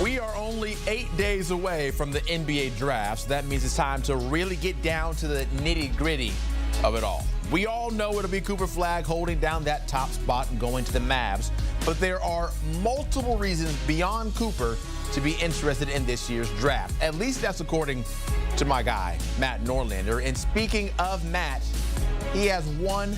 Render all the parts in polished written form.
We are only 8 days away from the NBA draft, so that means it's time to really get down to the nitty-gritty of it all. We all know it'll be Cooper Flagg holding down that top spot and going to the Mavs, but there are multiple reasons beyond Cooper to be interested in this year's draft. At least that's according to my guy, Matt Norlander. And speaking of Matt, he has one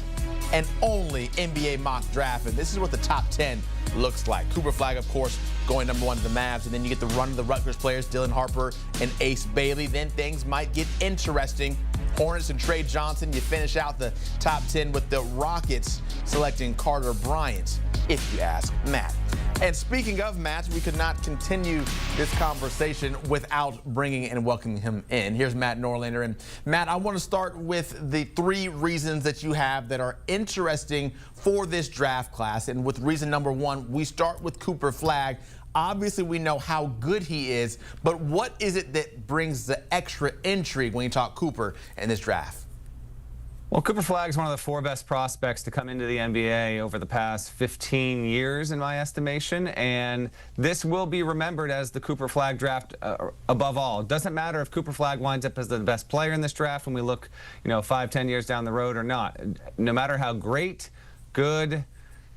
and only NBA mock draft, and this is what the top 10 looks like. Cooper Flagg, of course, going number 1 to the Mavs, and then you get the run of the Rutgers players, Dylan Harper and Ace Bailey. Then things might get interesting. Hornets and Trey Johnson. You finish out the top 10 with the Rockets selecting Carter Bryant, if you ask Matt. And speaking of Matt, we could not continue this conversation without bringing and welcoming him in. Here's Matt Norlander. And Matt, I want to start with the 3 reasons that you have that are interesting for this draft class. And with reason number 1, we start with Cooper Flagg. Obviously, we know how good he is, but what is it that brings the extra intrigue when you talk Cooper in this draft? Well, Cooper Flagg is one of the 4 best prospects to come into the NBA over the past 15 years, in my estimation, and this will be remembered as the Cooper Flagg draft above all. It doesn't matter if Cooper Flagg winds up as the best player in this draft when we look, 5-10 years down the road or not. No matter how great, good,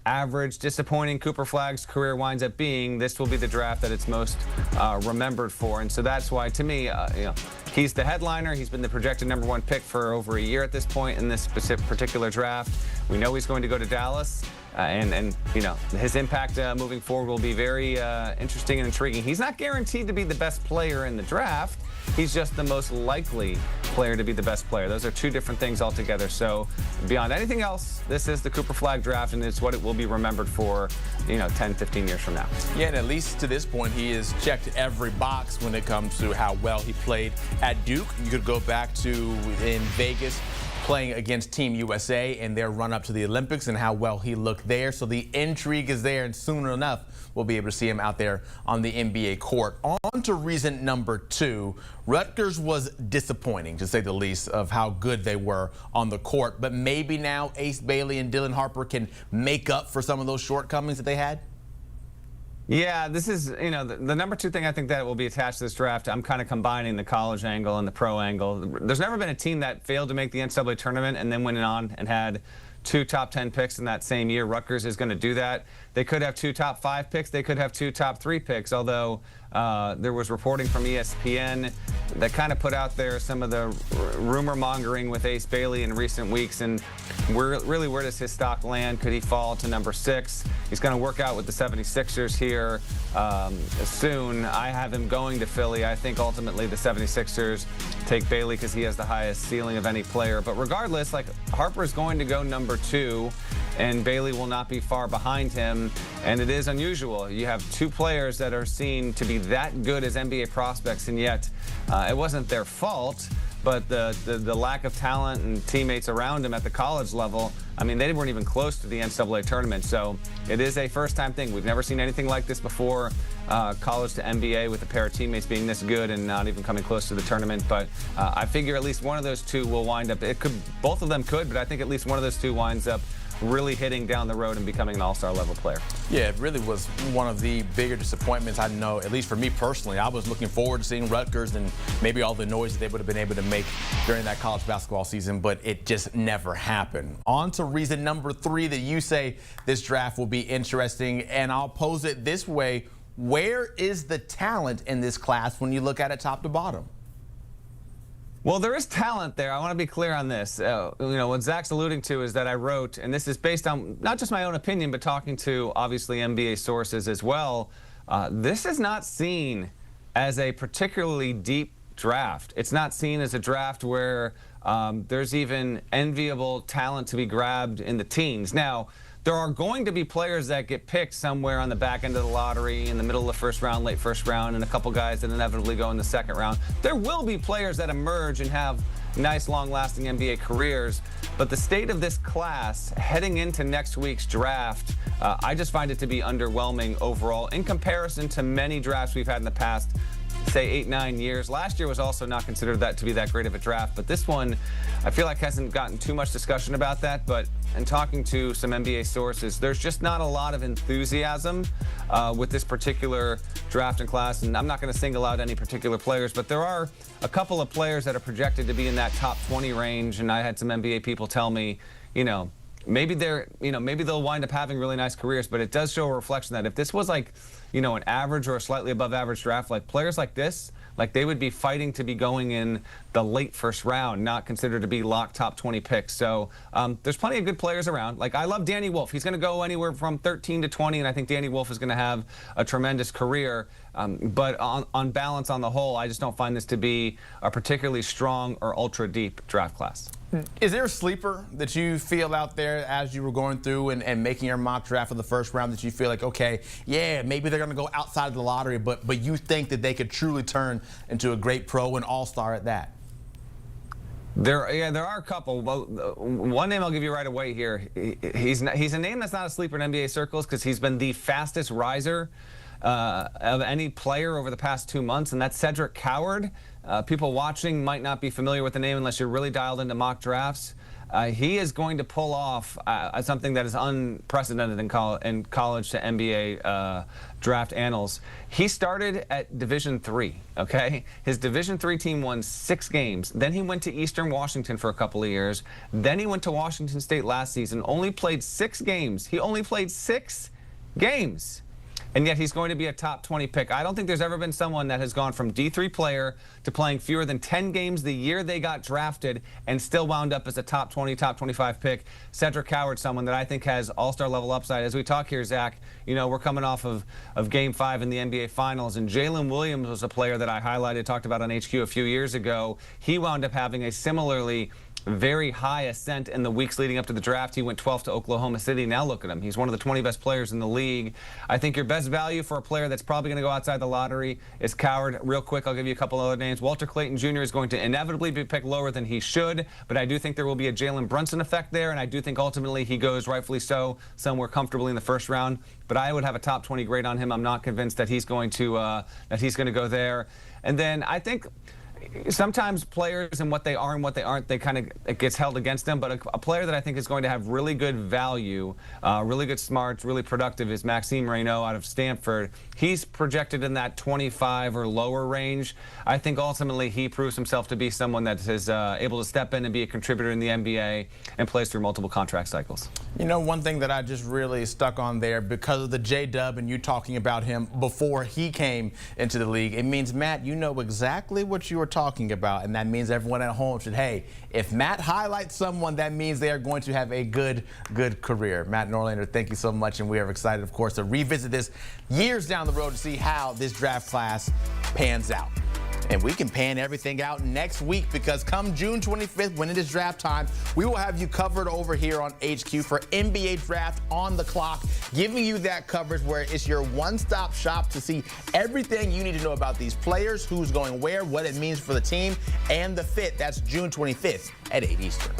average, disappointing Cooper Flagg's career winds up being, this will be the draft that it's most remembered for. And so that's why, to me, he's the headliner. He's been the projected number 1 pick for over a year at this point in this particular draft. We know he's going to go to Dallas, and his impact moving forward will be very interesting and intriguing. He's not guaranteed to be the best player in the draft. He's just the most likely player to be the best player. Those are 2 different things altogether. So beyond anything else, this is the Cooper Flagg draft, and it's what it will be remembered for, 10, 15 years from now. Yeah, and at least to this point, he has checked every box when it comes to how well he played at Duke. You could go back to in Vegas, playing against Team USA and their run up to the Olympics and how well he looked there. So the intrigue is there, and soon enough, we'll be able to see him out there on the NBA court. On to reason number 2. Rutgers was disappointing, to say the least, of how good they were on the court. But maybe now Ace Bailey and Dylan Harper can make up for some of those shortcomings that they had? Yeah, this is, the number 2 thing I think that will be attached to this draft. I'm kind of combining the college angle and the pro angle. There's never been a team that failed to make the NCAA tournament and then went on and had 2 top 10 picks in that same year. Rutgers is going to do that. They could have 2 top 5 picks. They could have 2 top 3 picks, although there was reporting from ESPN that kind of put out there some of the rumor mongering with Ace Bailey in recent weeks, and where does his stock land? Could he fall to number 6? He's going to work out with the 76ers here soon. I have him going to Philly. I think ultimately the 76ers take Bailey because he has the highest ceiling of any player. But regardless, Harper's going to go number 2, and Bailey will not be far behind him. And it is unusual. You have 2 players that are seen to be that good as NBA prospects, and yet it wasn't their fault. But the lack of talent and teammates around him at the college level, I mean, they weren't even close to the NCAA tournament. So it is a first-time thing. We've never seen anything like this before, college to NBA, with a pair of teammates being this good and not even coming close to the tournament. But I figure at least one of those 2 will wind up. Both of them could, but I think at least one of those 2 winds up really hitting down the road and becoming an all-star level player. Yeah, it really was one of the bigger disappointments. I know, at least for me personally, I was looking forward to seeing Rutgers and maybe all the noise that they would have been able to make during that college basketball season, but it just never happened. On to reason number 3 that you say this draft will be interesting, and I'll pose it this way. Where is the talent in this class when you look at it top to bottom? Well, there is talent there. I want to be clear on this. What Zach's alluding to is that I wrote, and this is based on not just my own opinion, but talking to, obviously, NBA sources as well. This is not seen as a particularly deep draft. It's not seen as a draft where there's even enviable talent to be grabbed in the teens. Now, there are going to be players that get picked somewhere on the back end of the lottery, in the middle of the first round, late first round, and a couple guys that inevitably go in the second round. There will be players that emerge and have nice, long-lasting NBA careers. But the state of this class heading into next week's draft, I just find it to be underwhelming overall in comparison to many drafts we've had in the past. say 8-9 years. Last year was also not considered that to be that great of a draft, but this one I feel like hasn't gotten too much discussion about that. But in talking to some NBA sources, there's just not a lot of enthusiasm with this particular draft and class. And I'm not going to single out any particular players, but there are a couple of players that are projected to be in that top 20 range. And I had some NBA people tell me, maybe they'll wind up having really nice careers, but it does show a reflection that if this was like, an average or a slightly above average draft, like players like this, like they would be fighting to be going in the late first round, not considered to be locked top 20 picks. So there's plenty of good players around. Like I love Danny Wolf. He's going to go anywhere from 13 to 20, and I think Danny Wolf is going to have a tremendous career. But on balance, on the whole, I just don't find this to be a particularly strong or ultra deep draft class. Is there a sleeper that you feel out there as you were going through and making your mock draft for the first round that you feel like, okay, yeah, maybe they're going to go outside of the lottery, but you think that they could truly turn into a great pro and all-star at that? There are a couple. Well, one name I'll give you right away here. He's a name that's not a sleeper in NBA circles because he's been the fastest riser of any player over the past 2 months, and that's Cedric Coward. People watching might not be familiar with the name unless you're really dialed into mock drafts. He is going to pull off something that is unprecedented in college to NBA draft annals. He started at Division III, okay? His Division III team won 6 games. Then he went to Eastern Washington for a couple of years. Then he went to Washington State last season, only played 6 games. He only played 6 games. And yet he's going to be a top 20 pick. I don't think there's ever been someone that has gone from D3 player to playing fewer than 10 games the year they got drafted and still wound up as a top 20, top 25 pick. Cedric Coward, someone that I think has all-star level upside. As we talk here, Zach, we're coming off of Game 5 in the NBA Finals, and Jalen Williams was a player that I highlighted, talked about on HQ a few years ago. He wound up having a similarly very high ascent in the weeks leading up to the draft. He went 12th to Oklahoma City. Now look at him. He's one of the 20 best players in the league. I think your best value for a player that's probably going to go outside the lottery is Coward. Real quick, I'll give you a couple other names. Walter Clayton Jr. is going to inevitably be picked lower than he should, but I do think there will be a Jalen Brunson effect there, and I do think ultimately he goes, rightfully so, somewhere comfortably in the first round. But I would have a top 20 grade on him. I'm not convinced that he's going to go there. And then I think sometimes players and what they are and what they aren't, it gets held against them. But a player that I think is going to have really good value, really good smarts, really productive is Maxime Reynaud out of Stanford. He's projected in that 25 or lower range. I think ultimately he proves himself to be someone that is able to step in and be a contributor in the NBA and plays through multiple contract cycles. One thing that I just really stuck on there because of the J-Dub and you talking about him before he came into the league, it means, Matt, you know exactly what you were talking about, and that means everyone at home should, hey, if Matt highlights someone, that means they are going to have a good career. Matt Norlander, thank you so much, and we are excited, of course, to revisit this years down the road to see how this draft class pans out. And we can pan everything out next week because come June 25th, when it is draft time, we will have you covered over here on HQ for NBA Draft on the Clock, giving you that coverage where it's your one-stop shop to see everything you need to know about these players, who's going where, what it means for the team, and the fit. That's June 25th at 8 Eastern.